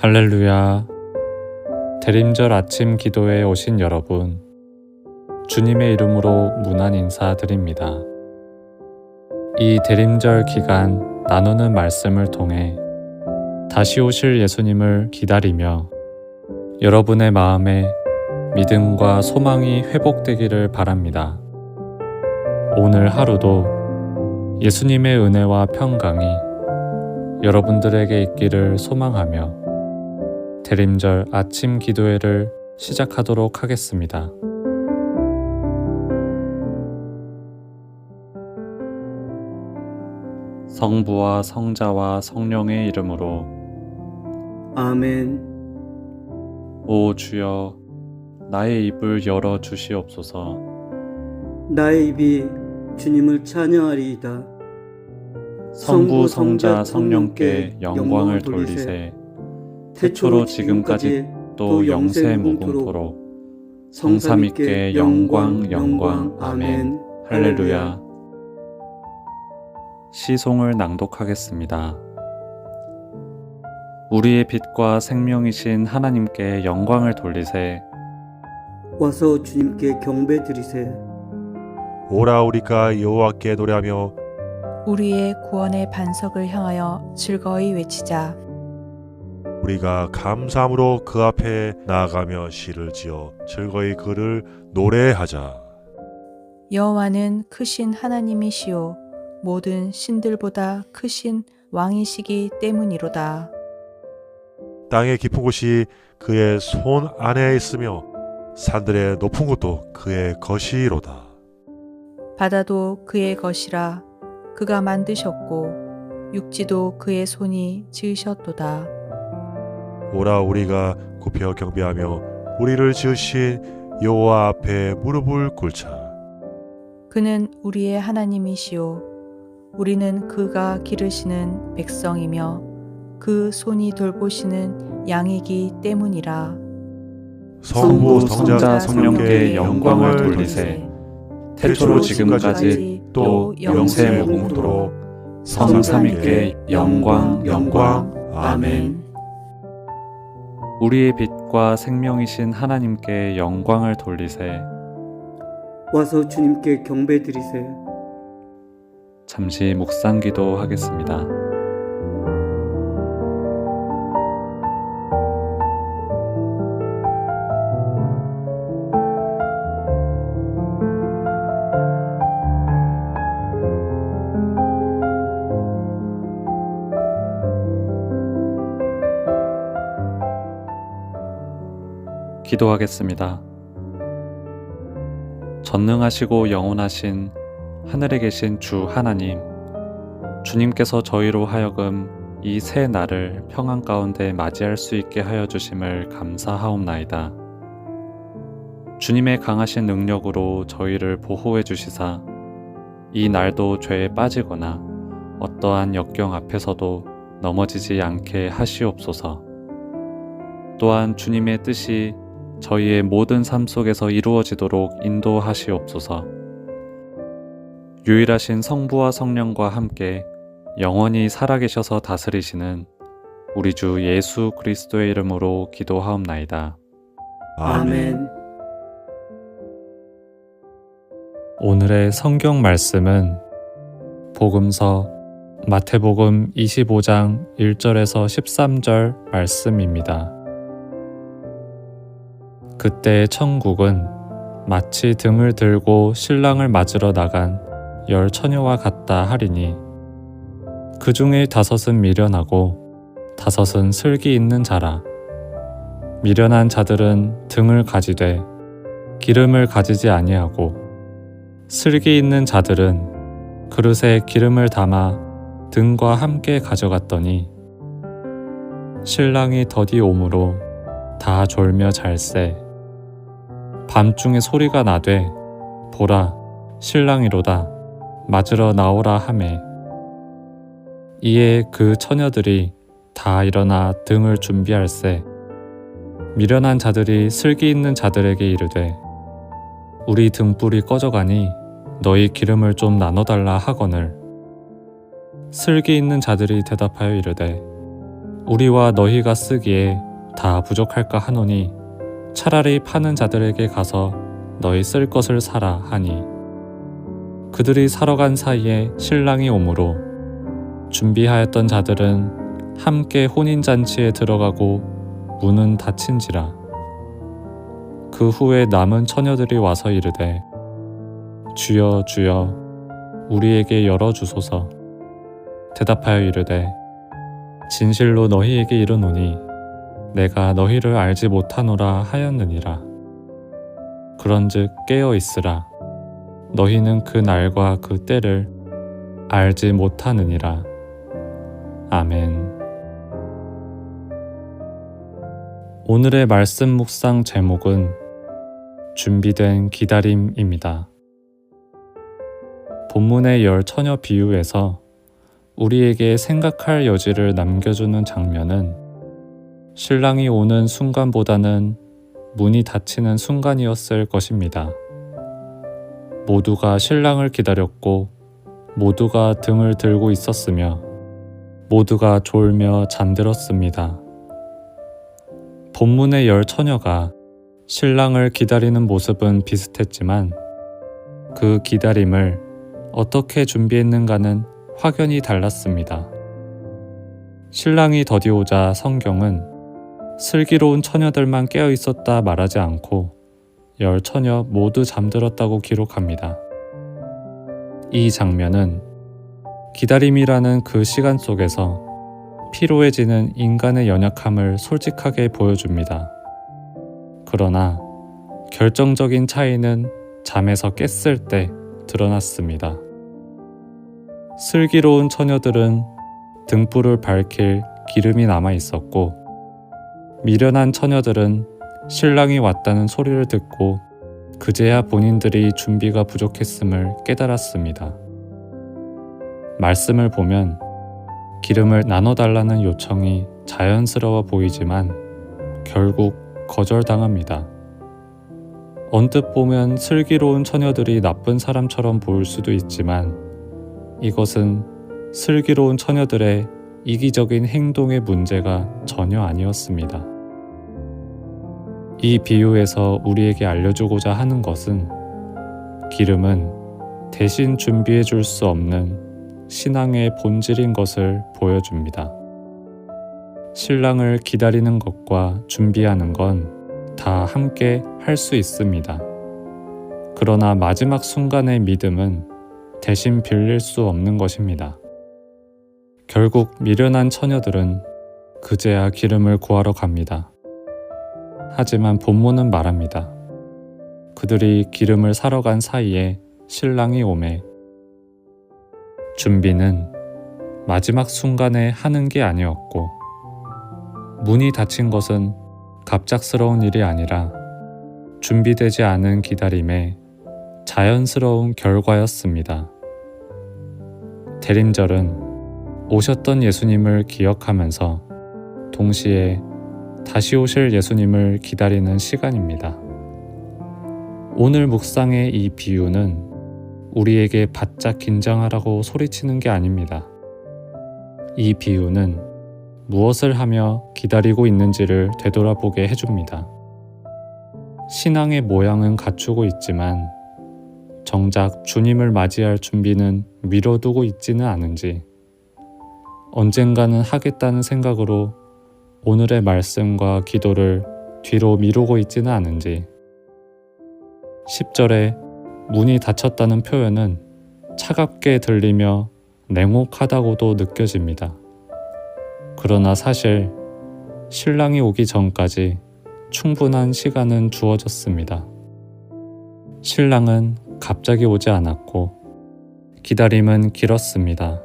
할렐루야. 대림절 아침 기도에 오신 여러분, 주님의 이름으로 문안 인사드립니다. 이 대림절 기간 나누는 말씀을 통해 다시 오실 예수님을 기다리며 여러분의 마음에 믿음과 소망이 회복되기를 바랍니다. 오늘 하루도 예수님의 은혜와 평강이 여러분들에게 있기를 소망하며 대림절 아침 기도회를 시작하도록 하겠습니다. 성부와 성자와 성령의 이름으로 아멘. 오 주여, 나의 입을 열어 주시옵소서. 나의 입이 주님을 찬양하리이다. 성부, 성자, 성령께 영광을 돌리세. 태초로 지금까지 또 영세 무궁토록 성삼위께 영광 영광 아멘. 할렐루야. 시송을 낭독하겠습니다. 우리의 빛과 생명이신 하나님께 영광을 돌리세. 와서 주님께 경배드리세. 오라 우리가 여호와께 노래하며 우리의 구원의 반석을 향하여 즐거이 외치자. 우리가 감사함으로 그 앞에 나아가며 시를 지어 즐거이 그를 노래하자. 여호와는 크신 하나님이시오 모든 신들보다 크신 왕이시기 때문이로다. 땅의 깊은 곳이 그의 손 안에 있으며 산들의 높은 곳도 그의 것이로다. 바다도 그의 것이라. 그가 만드셨고 육지도 그의 손이 지으셨도다. 오라 우리가 굽혀 경배하며 우리를 지으신 여호와 앞에 무릎을 꿇자. 그는 우리의 하나님이시오 우리는 그가 기르시는 백성이며 그 손이 돌보시는 양이기 때문이라. 성부 성자 성령께 영광을 돌리세. 태초로 지금까지 또 영세 무궁토록 성삼위께 영광 영광 아멘. 우리의 빛과 생명이신 하나님께 영광을 돌리세. 와서 주님께 경배드리세. 잠시 묵상기도 하겠습니다. 기도하겠습니다. 전능하시고 영원하신 하늘에 계신 주 하나님, 주님께서 저희로 하여금 이 새 날을 평안 가운데 맞이할 수 있게 하여 주심을 감사하옵나이다. 주님의 강하신 능력으로 저희를 보호해 주시사 이 날도 죄에 빠지거나 어떠한 역경 앞에서도 넘어지지 않게 하시옵소서. 또한 주님의 뜻이 저희의 모든 삶 속에서 이루어지도록 인도하시옵소서. 유일하신 성부와 성령과 함께 영원히 살아계셔서 다스리시는 우리 주 예수 그리스도의 이름으로 기도하옵나이다. 아멘. 오늘의 성경 말씀은 복음서 마태복음 25장 1절에서 13절 말씀입니다. 그때 천국은 마치 등을 들고 신랑을 맞으러 나간 10 처녀와 같다 하리니 그 중에 5은 미련하고 5은 슬기 있는 자라. 미련한 자들은 등을 가지되 기름을 가지지 아니하고 슬기 있는 자들은 그릇에 기름을 담아 등과 함께 가져갔더니 신랑이 더디 오므로 다 졸며 잘세. 밤중에 소리가 나되 보라 신랑이로다 맞으러 나오라 하매 이에 그 처녀들이 다 일어나 등을 준비할세. 미련한 자들이 슬기 있는 자들에게 이르되 우리 등불이 꺼져가니 너희 기름을 좀 나눠달라 하거늘 슬기 있는 자들이 대답하여 이르되 우리와 너희가 쓰기에 다 부족할까 하노니 차라리 파는 자들에게 가서 너희 쓸 것을 사라 하니 그들이 사러 간 사이에 신랑이 오므로 준비하였던 자들은 함께 혼인잔치에 들어가고 문은 닫힌지라. 그 후에 남은 처녀들이 와서 이르되 주여 주여 우리에게 열어주소서. 대답하여 이르되 진실로 너희에게 이르노니 내가 너희를 알지 못하노라 하였느니라. 그런즉 깨어 있으라. 너희는 그 날과 그 때를 알지 못하느니라. 아멘. 오늘의 말씀 묵상 제목은 준비된 기다림입니다. 본문의 10 처녀 비유에서 우리에게 생각할 여지를 남겨주는 장면은 신랑이 오는 순간보다는 문이 닫히는 순간이었을 것입니다. 모두가 신랑을 기다렸고 모두가 등을 들고 있었으며 모두가 졸며 잠들었습니다. 본문의 10 처녀가 신랑을 기다리는 모습은 비슷했지만 그 기다림을 어떻게 준비했는가는 확연히 달랐습니다. 신랑이 더디오자 성경은 슬기로운 처녀들만 깨어 있었다 말하지 않고 10 처녀 모두 잠들었다고 기록합니다. 이 장면은 기다림이라는 그 시간 속에서 피로해지는 인간의 연약함을 솔직하게 보여줍니다. 그러나 결정적인 차이는 잠에서 깼을 때 드러났습니다. 슬기로운 처녀들은 등불을 밝힐 기름이 남아 있었고 미련한 처녀들은 신랑이 왔다는 소리를 듣고 그제야 본인들이 준비가 부족했음을 깨달았습니다. 말씀을 보면 기름을 나눠달라는 요청이 자연스러워 보이지만 결국 거절당합니다. 언뜻 보면 슬기로운 처녀들이 나쁜 사람처럼 보일 수도 있지만 이것은 슬기로운 처녀들의 이기적인 행동의 문제가 전혀 아니었습니다. 이 비유에서 우리에게 알려주고자 하는 것은 기름은 대신 준비해 줄 수 없는 신앙의 본질인 것을 보여줍니다. 신랑을 기다리는 것과 준비하는 건 다 함께 할 수 있습니다. 그러나 마지막 순간의 믿음은 대신 빌릴 수 없는 것입니다. 결국 미련한 처녀들은 그제야 기름을 구하러 갑니다. 하지만 본문은 말합니다. 그들이 기름을 사러 간 사이에 신랑이 오매 준비는 마지막 순간에 하는 게 아니었고 문이 닫힌 것은 갑작스러운 일이 아니라 준비되지 않은 기다림의 자연스러운 결과였습니다. 대림절은 오셨던 예수님을 기억하면서 동시에 다시 오실 예수님을 기다리는 시간입니다. 오늘 묵상의 이 비유는 우리에게 바짝 긴장하라고 소리치는 게 아닙니다. 이 비유는 무엇을 하며 기다리고 있는지를 되돌아보게 해줍니다. 신앙의 모양은 갖추고 있지만 정작 주님을 맞이할 준비는 미뤄두고 있지는 않은지, 언젠가는 하겠다는 생각으로 오늘의 말씀과 기도를 뒤로 미루고 있지는 않은지. 10절에 문이 닫혔다는 표현은 차갑게 들리며 냉혹하다고도 느껴집니다. 그러나 사실 신랑이 오기 전까지 충분한 시간은 주어졌습니다. 신랑은 갑자기 오지 않았고 기다림은 길었습니다.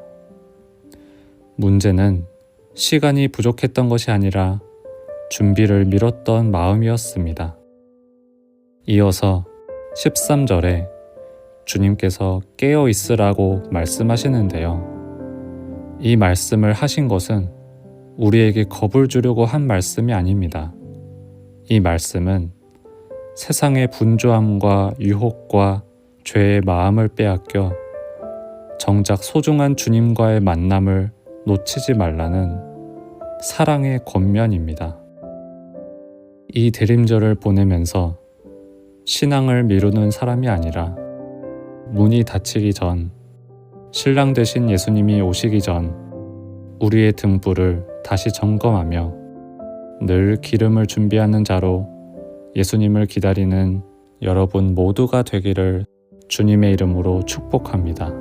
문제는 시간이 부족했던 것이 아니라 준비를 미뤘던 마음이었습니다. 이어서 13절에 주님께서 깨어 있으라고 말씀하시는데요. 이 말씀을 하신 것은 우리에게 겁을 주려고 한 말씀이 아닙니다. 이 말씀은 세상의 분주함과 유혹과 죄의 마음을 빼앗겨 정작 소중한 주님과의 만남을 놓치지 말라는 사랑의 겉면입니다. 이 대림절을 보내면서 신앙을 미루는 사람이 아니라 문이 닫히기 전, 신랑 되신 예수님이 오시기 전 우리의 등불을 다시 점검하며 늘 기름을 준비하는 자로 예수님을 기다리는 여러분 모두가 되기를 주님의 이름으로 축복합니다.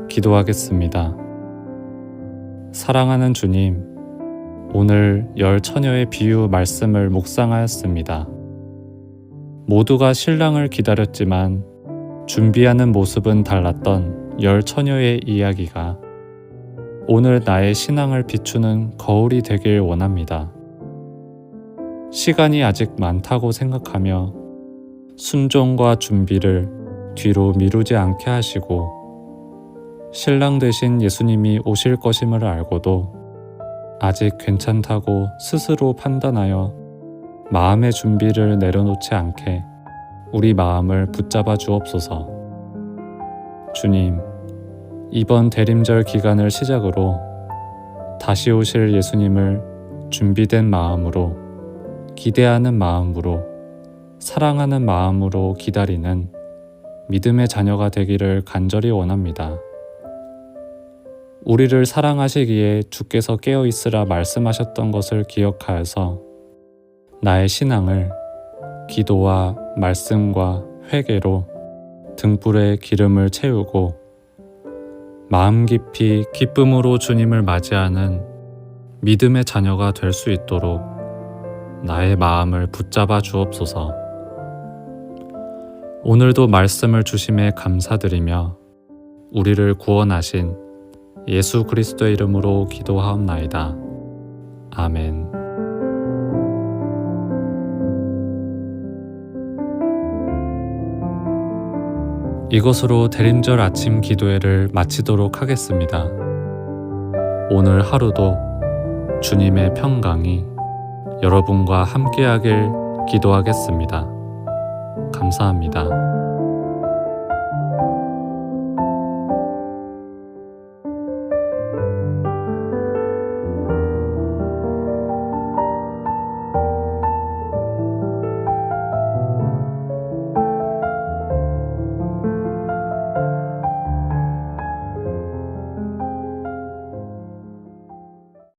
기도하겠습니다. 사랑하는 주님, 오늘 열 처녀의 비유 말씀을 묵상하였습니다. 모두가 신랑을 기다렸지만 준비하는 모습은 달랐던 열 처녀의 이야기가 오늘 나의 신앙을 비추는 거울이 되길 원합니다. 시간이 아직 많다고 생각하며 순종과 준비를 뒤로 미루지 않게 하시고 신랑 되신 예수님이 오실 것임을 알고도 아직 괜찮다고 스스로 판단하여 마음의 준비를 내려놓지 않게 우리 마음을 붙잡아 주옵소서. 주님, 이번 대림절 기간을 시작으로 다시 오실 예수님을 준비된 마음으로, 기대하는 마음으로, 사랑하는 마음으로 기다리는 믿음의 자녀가 되기를 간절히 원합니다. 우리를 사랑하시기에 주께서 깨어 있으라 말씀하셨던 것을 기억하여서 나의 신앙을 기도와 말씀과 회개로 등불에 기름을 채우고 마음 깊이 기쁨으로 주님을 맞이하는 믿음의 자녀가 될 수 있도록 나의 마음을 붙잡아 주옵소서. 오늘도 말씀을 주심에 감사드리며 우리를 구원하신 예수 그리스도의 이름으로 기도하옵나이다. 아멘. 이것으로 대림절 아침 기도회를 마치도록 하겠습니다. 오늘 하루도 주님의 평강이 여러분과 함께하길 기도하겠습니다. 감사합니다.